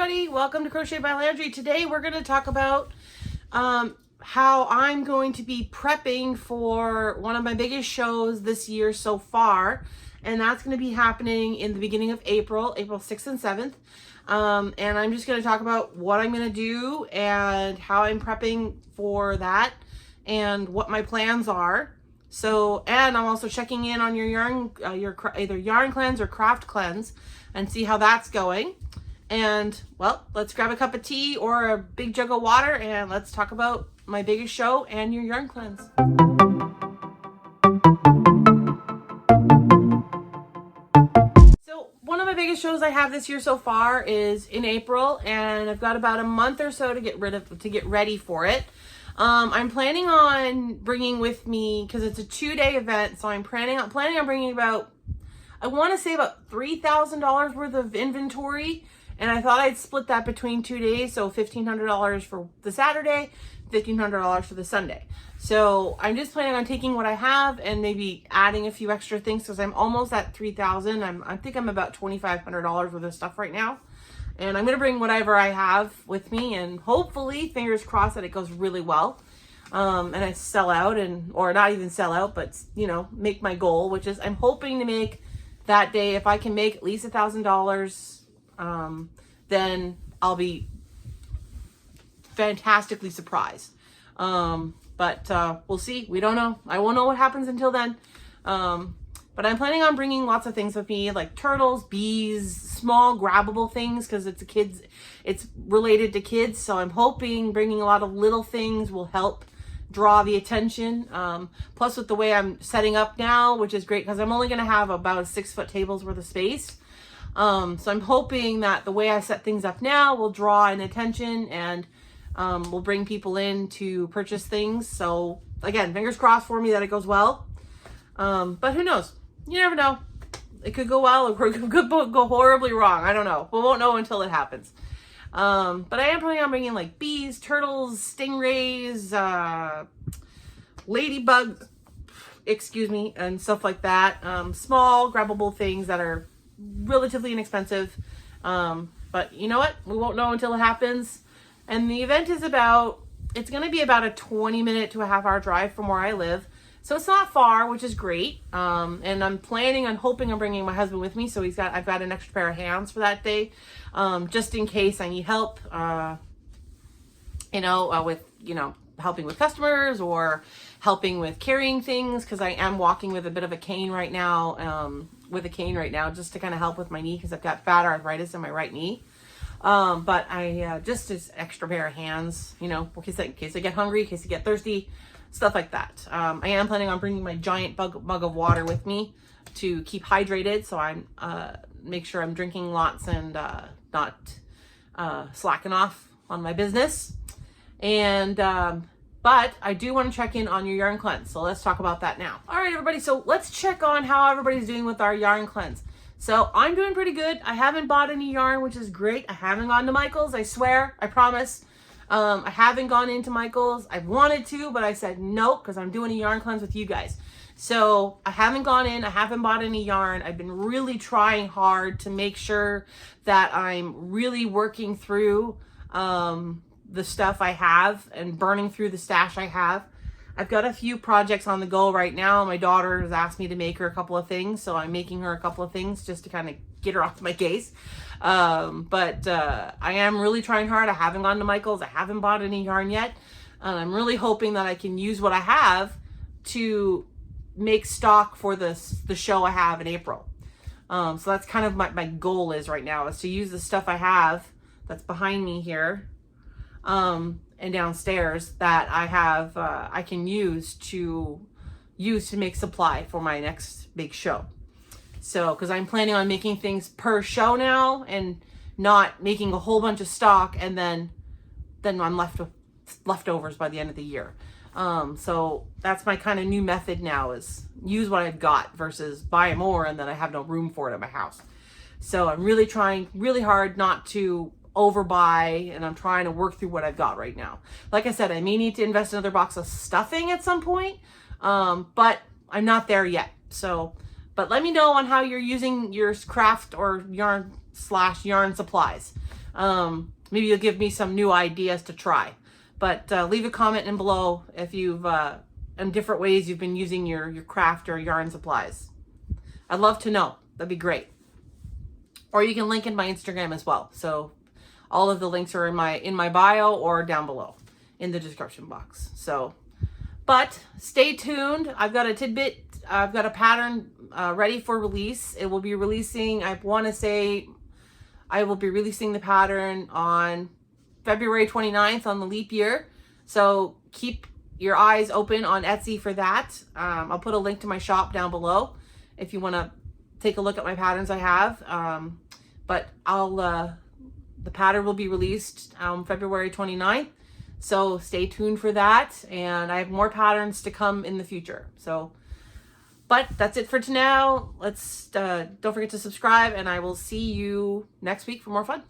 everybody, welcome to Crochet by Landry. Today we're going to talk about how I'm going to be prepping for one of my biggest shows this year so far, and that's going to be happening in the beginning of April 6th and 7th. And I'm just going to talk about what I'm going to do and how I'm prepping for that and what my plans are. So, and I'm also checking in on your yarn, either yarn cleanse or craft cleanse, and see how that's going. And well, let's grab a cup of tea or a big jug of water and let's talk about my biggest show and your yarn cleanse. So one of my biggest shows I have this year so far is in April, and I've got about a month or so to get ready for it. I'm planning on bringing with me, because it's a 2-day event, so I'm planning on bringing about, I want to say about $3,000 worth of inventory. And I thought I'd split that between 2 days, so $1,500 for the Saturday, $1,500 for the Sunday. So I'm just planning on taking what I have and maybe adding a few extra things, because I'm almost at $3,000. I think I'm about $2,500 worth of stuff right now. And I'm going to bring whatever I have with me, and hopefully, fingers crossed, that it goes really well. And I sell out, or not even sell out, but, you know, make my goal, which is I'm hoping to make that day, if I can make at least $1,000, then I'll be fantastically surprised. But we'll see. We don't know. I won't know what happens until then. But I'm planning on bringing lots of things with me, like turtles, bees, small grabbable things, because it's related to kids. So I'm hoping bringing a lot of little things will help draw the attention. Plus with the way I'm setting up now, which is great because I'm only going to have about a 6-foot table's worth of space. So I'm hoping that the way I set things up now will draw an attention and will bring people in to purchase things. So again, fingers crossed for me that it goes well. But who knows? You never know. It could go well or it could go horribly wrong. I don't know. We won't know until it happens. But I am planning on bringing like bees, turtles, stingrays, ladybugs, and stuff like that. Small grabbable things that are relatively inexpensive. But you know what? We won't know until it happens. And the event is it's going to be about a 20-minute to a half-hour drive from where I live. So it's not far, which is great. And I'm hoping I'm bringing my husband with me. So I've got an extra pair of hands for that day. Just in case I need help, with, helping with customers or helping with carrying things. Cause I am walking with a bit of a cane right now, just to kind of help with my knee. Cause I've got bad arthritis in my right knee. But I, just as extra pair of hands, in case I get hungry, in case I get thirsty, stuff like that. I am planning on bringing my giant mug of water with me to keep hydrated. So I'm, make sure I'm drinking lots and, not, slacking off on my business. And, but I do want to check in on your yarn cleanse. So let's talk about that now. All right, everybody. So let's check on how everybody's doing with our yarn cleanse. So I'm doing pretty good. I haven't bought any yarn, which is great. I haven't gone to Michael's. I swear, I promise. I haven't gone into Michael's. I wanted to, but I said no, because I'm doing a yarn cleanse with you guys. So I haven't gone in. I haven't bought any yarn. I've been really trying hard to make sure that I'm really working through the stuff I have and burning through the stash I have. I've got a few projects on the go right now. My daughter has asked me to make her a couple of things, so I'm making her a couple of things just to kind of get her off my case. But I am really trying hard. I haven't gone to Michael's. I haven't bought any yarn yet. And I'm really hoping that I can use what I have to make stock for the show I have in April. So that's kind of my goal is right now, is to use the stuff I have that's behind me here. And downstairs that I have, I can use to make supply for my next big show. So, cause I'm planning on making things per show now and not making a whole bunch of stock. And then I'm left with leftovers by the end of the year. So that's my kind of new method now, is use what I've got versus buy more and then I have no room for it in my house. So I'm really trying really hard not to overbuy, and I'm trying to work through what I've got right now. Like I said, I may need to invest another box of stuffing at some point, but I'm not there yet. So, but let me know on how you're using your craft or yarn / yarn supplies. Maybe you'll give me some new ideas to try. But leave a comment in below if you've, in different ways you've been using your craft or yarn supplies. I'd love to know. That'd be great. Or you can link in my Instagram as well. So all of the links are in my bio or down below in the description box. So, but stay tuned. I've got a tidbit. I've got a pattern ready for release. It will be releasing, I want to say, I will be releasing the pattern on February 29th on the leap year. So keep your eyes open on Etsy for that. I'll put a link to my shop down below if you want to take a look at my patterns I have. But the pattern will be released February 29th. So stay tuned for that. And I have more patterns to come in the future. So, but that's it for now. Let's, don't forget to subscribe, and I will see you next week for more fun.